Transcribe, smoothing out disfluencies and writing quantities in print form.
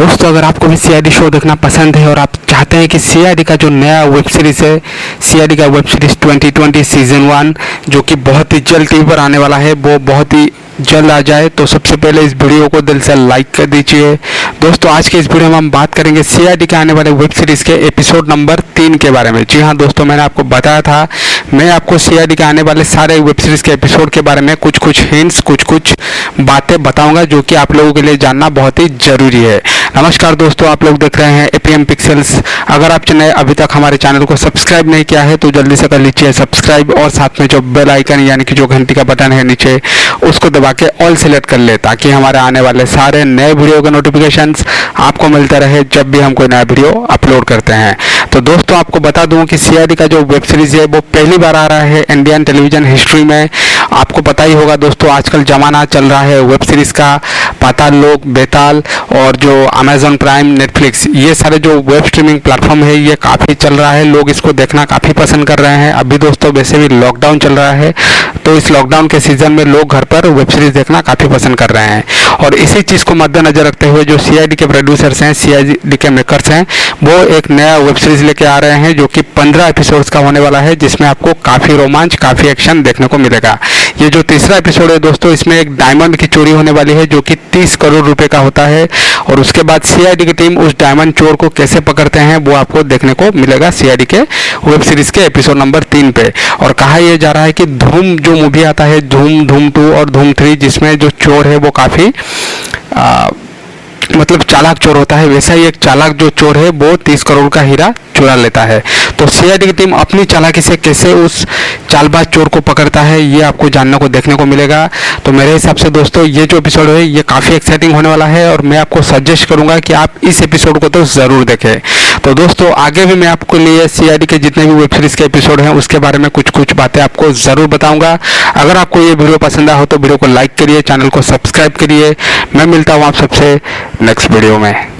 दोस्तों अगर आपको भी सीआईडी शो देखना पसंद है और आप चाहते हैं कि सीआईडी का जो नया वेब सीरीज़ है, सीआईडी का वेब सीरीज़ 2020 सीज़न 1 जो कि बहुत ही जल्द टीवी पर आने वाला है, वो बहुत ही जल्द आ जाए, तो सबसे पहले इस वीडियो को दिल से लाइक कर दीजिए। दोस्तों आज के इस वीडियो में हम बात करेंगे सीआईडी के आने वाले वेब सीरीज़ के एपिसोड नंबर 3 के बारे में। जी हाँ दोस्तों, मैंने आपको बताया था मैं आपको सीआईडी के आने वाले सारे वेब सीरीज़ के एपिसोड के बारे में कुछ हिंट्स, कुछ बातें बताऊंगा जो कि आप लोगों के लिए जानना बहुत ही ज़रूरी है। नमस्कार दोस्तों, आप लोग देख रहे हैं एपीएम पिक्सल्स। अगर आपने अभी तक हमारे चैनल को सब्सक्राइब नहीं किया है तो जल्दी से कर लीजिए सब्सक्राइब, और साथ में जो बेल आइकन यानी कि जो घंटी का बटन है नीचे, उसको दबा के ऑल सेलेक्ट कर ले, ताकि हमारे आने वाले सारे नए वीडियो के नोटिफिकेशंस आपको मिलते रहे जब भी हम कोई नया वीडियो अपलोड करते हैं। तो दोस्तों आपको बता दूं कि सीआईडी का जो वेब सीरीज़ है वो पहली बार आ रहा है इंडियन टेलीविज़न हिस्ट्री में। आपको पता ही होगा दोस्तों, आजकल ज़माना चल रहा है वेब सीरीज़ का, पाताल लोक, बेताल और जो अमेजॉन प्राइम, नेटफ्लिक्स, ये सारे जो वेब स्ट्रीमिंग प्लेटफॉर्म है ये काफ़ी चल रहा है, लोग इसको देखना काफ़ी पसंद कर रहे हैं। अभी दोस्तों वैसे भी लॉकडाउन चल रहा है, तो इस लॉकडाउन के सीज़न में लोग घर पर वेब सीरीज़ देखना काफ़ी पसंद कर रहे हैं। और इसी चीज़ को मद्देनज़र रखते हुए जो सीआईडी के प्रोड्यूसर्स हैं, सीआईडी के मेकर्स हैं, वो एक नया वेब सीरीज़ लेके आ रहे हैं जो कि 15 एपिसोड्स का होने वाला है, जिसमें आपको काफ़ी रोमांच, काफ़ी एक्शन देखने को मिलेगा। ये जो तीसरा एपिसोड है दोस्तों, इसमें एक डायमंड की चोरी होने वाली है जो कि 30 करोड़ रुपए का होता है, और उसके बाद सीआईडी की टीम उस डायमंड चोर को कैसे पकड़ते हैं वो आपको देखने को मिलेगा सीआईडी के वेब सीरीज़ के एपिसोड नंबर 3 पे। और कहा यह जा रहा है कि धूम जो मूवी आता है, धूम 2 और धूम 3, जिसमें जो चोर है वो काफ़ी मतलब चालाक चोर होता है, वैसा ही एक चालाक जो चोर है वो 30 करोड़ का हीरा चुरा लेता है। तो सीआईडी की टीम अपनी चालाकी से कैसे उस चालबाज चोर को पकड़ता है ये आपको जानने को, देखने को मिलेगा। तो मेरे हिसाब से दोस्तों ये जो एपिसोड है ये काफ़ी एक्साइटिंग होने वाला है, और मैं आपको सजेस्ट करूंगा कि आप इस एपिसोड को तो ज़रूर देखें। तो दोस्तों आगे भी मैं आपको लिए सीआईडी के जितने भी वेब सीरीज़ के एपिसोड हैं उसके बारे में कुछ बातें आपको ज़रूर बताऊँगा। अगर आपको ये वीडियो पसंद आया हो तो वीडियो को लाइक करिए, चैनल को सब्सक्राइब करिए। मैं मिलता हूँ आप सबसे नेक्स्ट वीडियो में।